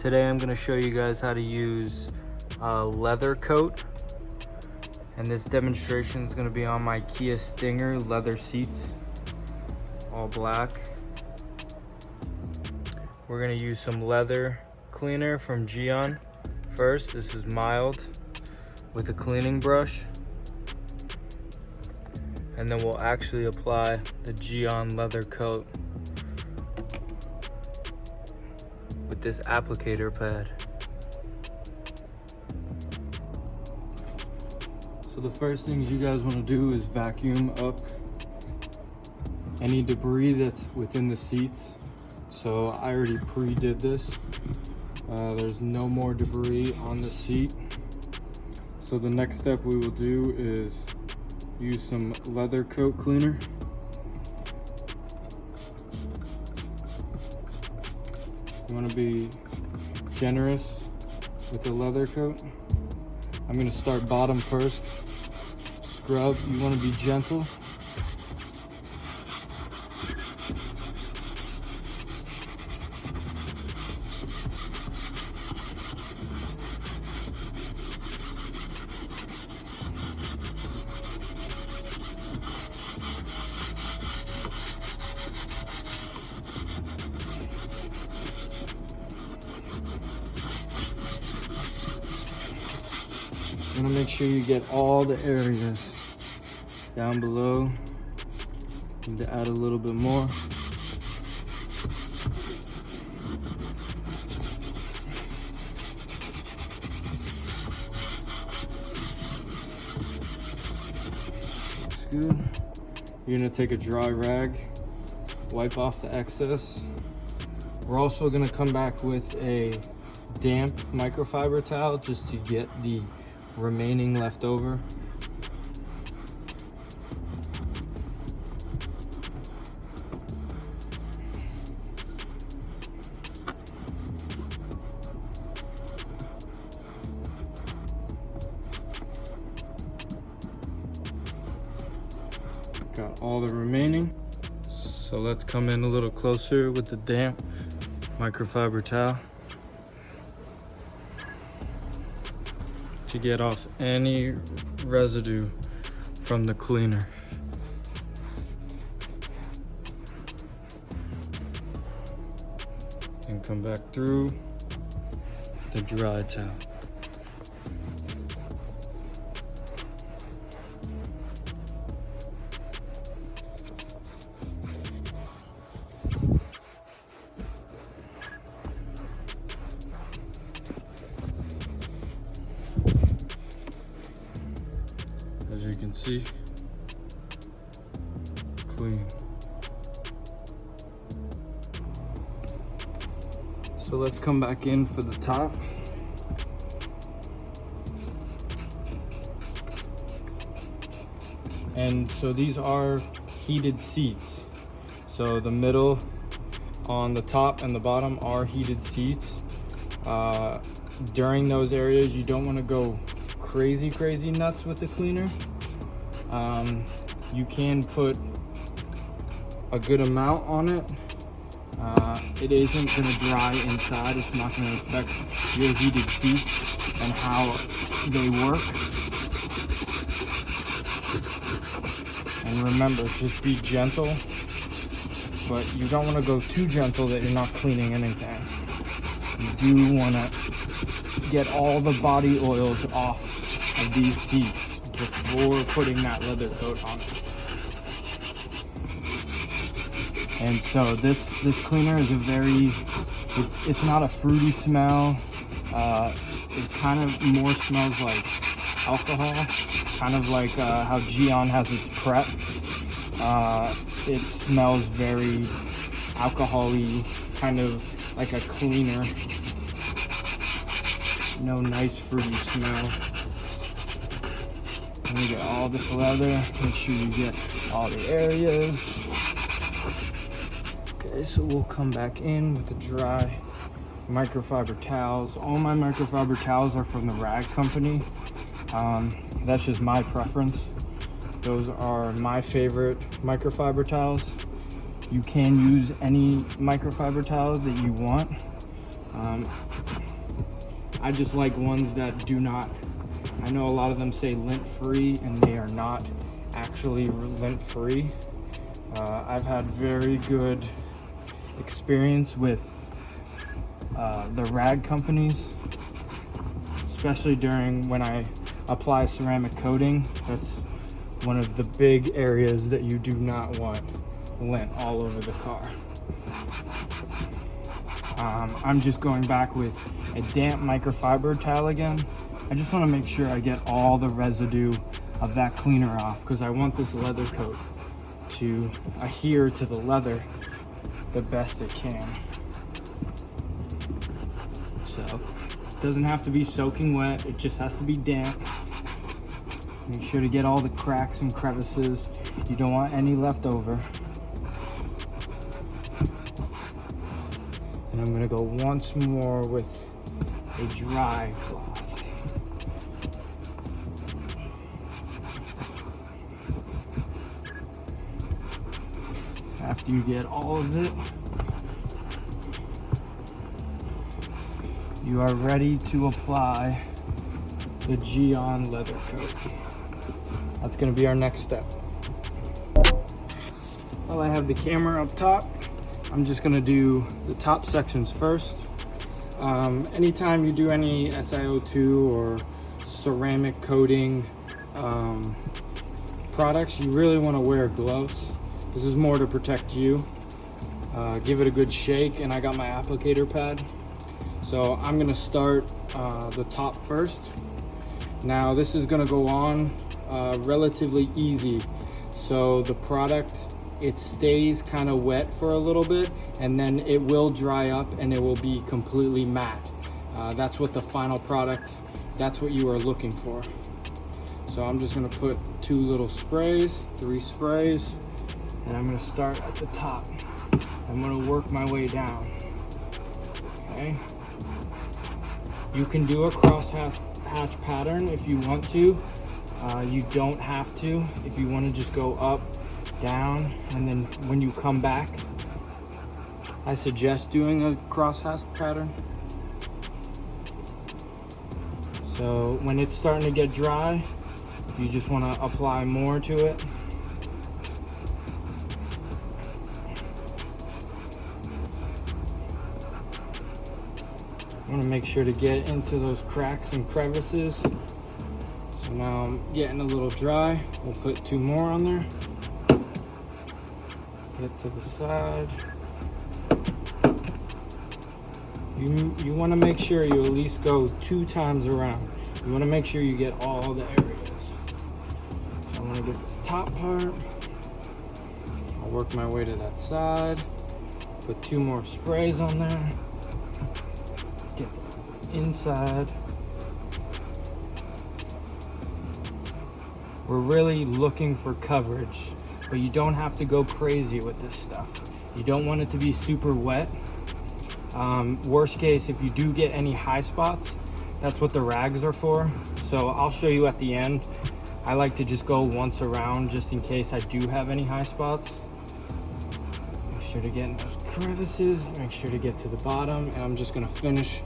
Today I'm going to show you guys how to use leather coat, and this demonstration is going to be on my Kia Stinger leather seats, all black. We're going to use some leather cleaner from Gyeon first. This is mild with a cleaning brush, and then we'll actually apply the Gyeon Leather Coat with this applicator pad. So the first things you guys want to do is vacuum up any debris that's within the seats. So I already pre-did this. There's no more debris on the seat. So the next step we will do is use some leather coat cleaner. You want to be generous with the leather coat. I'm going to start bottom first. Scrub, you want to be gentle. You want to make sure you get all the areas. Down below, need to add a little bit more. Looks good. You're gonna take a dry rag, wipe off the excess. We're also gonna come back with a damp microfiber towel just to get the remaining left over. Got all the remaining. So let's come in a little closer with the damp microfiber towel to get off any residue from the cleaner. And come back through the dry towel. As you can see, clean. So let's come back in for the top. And so these are heated seats. So the middle on the top and the bottom are heated seats. During those areas, you don't want to go crazy nuts with the cleaner. You can put a good amount on it. It isn't going to dry inside. It's not going to affect your heated seats and how they work. And remember, just be gentle, but you don't want to go too gentle that you're not cleaning anything. You do want to get all the body oils off of these seats before putting that leather coat on. And so this cleaner is it's not a fruity smell. It kind of more smells like alcohol, kind of like how Gyeon has its prep. It smells very alcohol-y, kind of like a cleaner. No nice fruity smell. And you get all this leather. Make sure you get all the areas. Okay, so we'll come back in with the dry microfiber towels. All my microfiber towels are from the rag company. That's just my preference. Those are my favorite microfiber towels. You can use any microfiber towels that you want. I just like ones that do not, I know a lot of them say lint free and they are not actually lint free. I've had very good experience with the rag companies, especially during when I apply ceramic coating. That's one of the big areas that you do not want lint all over the car. I'm just going back with a damp microfiber towel again. I just want to make sure I get all the residue of that cleaner off, because I want this leather coat to adhere to the leather the best it can. So it doesn't have to be soaking wet, it just has to be damp. Make sure to get all the cracks and crevices. You don't want any left over. And I'm gonna go once more with a dry cloth. After you get all of it, you are ready to apply the Gyeon Leather Coat. That's gonna be our next step. While I have the camera up top, I'm just gonna do the top sections first. Anytime you do any SiO2 or ceramic coating products, you really wanna wear gloves. This is more to protect you. Give it a good shake, and I got my applicator pad. So I'm gonna start the top first. Now this is gonna go on relatively easy. So the product, it stays kind of wet for a little bit, and then it will dry up and it will be completely matte. That's what the final product, that's what you are looking for. So I'm just gonna put 2 little sprays, 3 sprays, and I'm gonna start at the top. I'm gonna work my way down, okay? You can do a cross hatch pattern if you want to. You don't have to. If you want to just go up, down, and then when you come back, I suggest doing a cross hatch pattern. So when it's starting to get dry, you just want to apply more to it. I want to make sure to get into those cracks and crevices. So now I'm getting a little dry. We'll put 2 more on there. Get to the side. You want to make sure you at least go 2 times around. You want to make sure you get all the areas. So I'm going to get this top part. I'll work my way to that side. Put 2 more sprays on there. Get the inside. We're really looking for coverage, but you don't have to go crazy with this stuff. You don't want it to be super wet. Worst case, if you do get any high spots, that's what the rags are for. So I'll show you at the end. I like to just go once around just in case I do have any high spots. Make sure to get in those crevices, make sure to get to the bottom, and I'm just gonna finish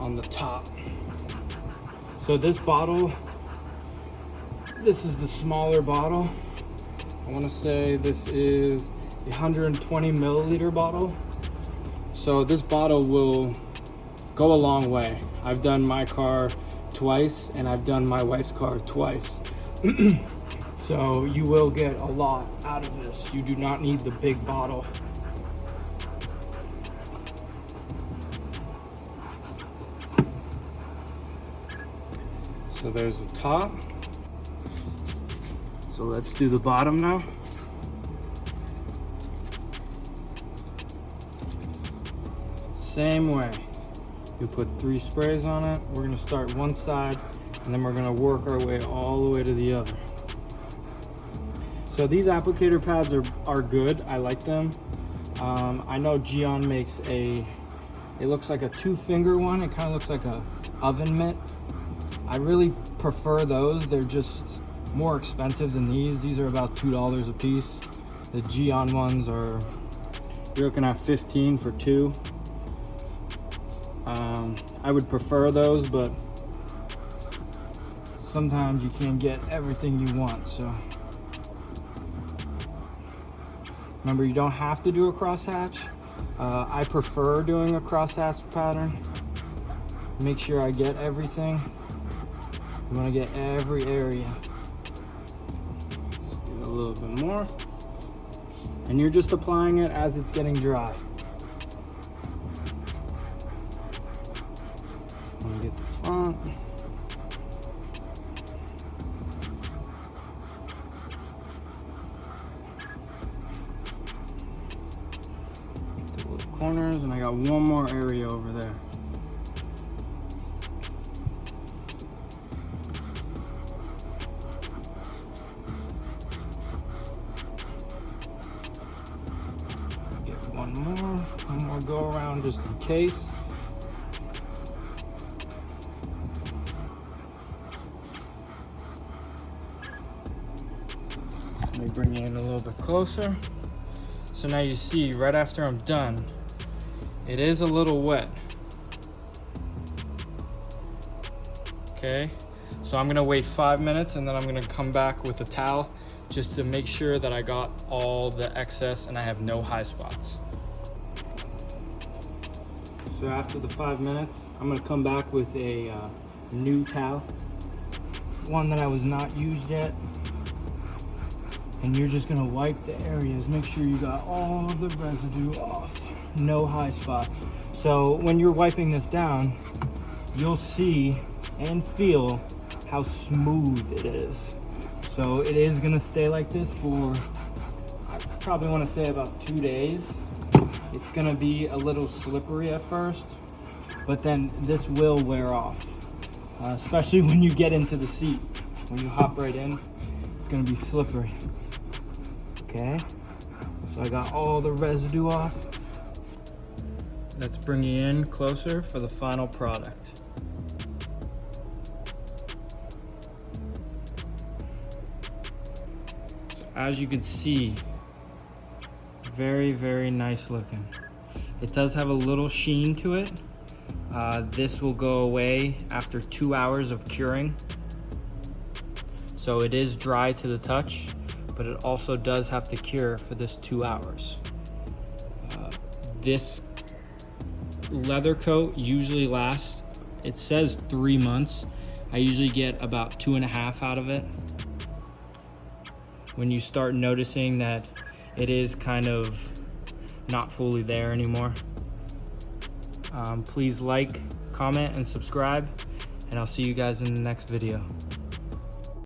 on the top. So this bottle, this is the smaller bottle. I want to say this is a 120 milliliter bottle. So this bottle will go a long way. I've done my car twice and I've done my wife's car twice. So you will get a lot out of this. You do not need the big bottle. So there's the top. So let's do the bottom now. Same way. You put 3 sprays on it. We're gonna start one side and then we're gonna work our way all the way to the other. So these applicator pads are good. I like them. I know Gyeon makes it looks like a 2-finger one. It kind of looks like a oven mitt. I really prefer those. They're just more expensive than these. These are about $2 a piece. The Gyeon ones are, you're looking at 15 for 2. I would prefer those, but sometimes you can't get everything you want. So remember, you don't have to do a crosshatch. I prefer doing a crosshatch pattern. Make sure I get everything. You want to get every area. Let's do a little bit more. And you're just applying it as it's getting dry. I'm gonna get the front. The little corners, and I got one more area over there. One more go around just in case. Let me bring you in a little bit closer. So now you see, right after I'm done, it is a little wet. Okay, so I'm gonna wait 5 minutes and then I'm gonna come back with a towel just to make sure that I got all the excess and I have no high spots. So after the 5 minutes, I'm gonna come back with a new towel, one that I was not used yet. And you're just gonna wipe the areas, make sure you got all the residue off, no high spots. So when you're wiping this down, you'll see and feel how smooth it is. So it is gonna stay like this for, I probably wanna say about 2 days. It's gonna be a little slippery at first, but then this will wear off. Especially when you get into the seat. When you hop right in, it's gonna be slippery. Okay, so I got all the residue off. Let's bring you in closer for the final product. As you can see, very, very nice looking. It does have a little sheen to it. This will go away after 2 hours of curing. So it is dry to the touch, but it also does have to cure for this 2 hours. This leather coat usually lasts, it says 3 months. I usually get about 2.5 out of it. When you start noticing that it is kind of not fully there anymore. Please like, comment, and subscribe, and I'll see you guys in the next video.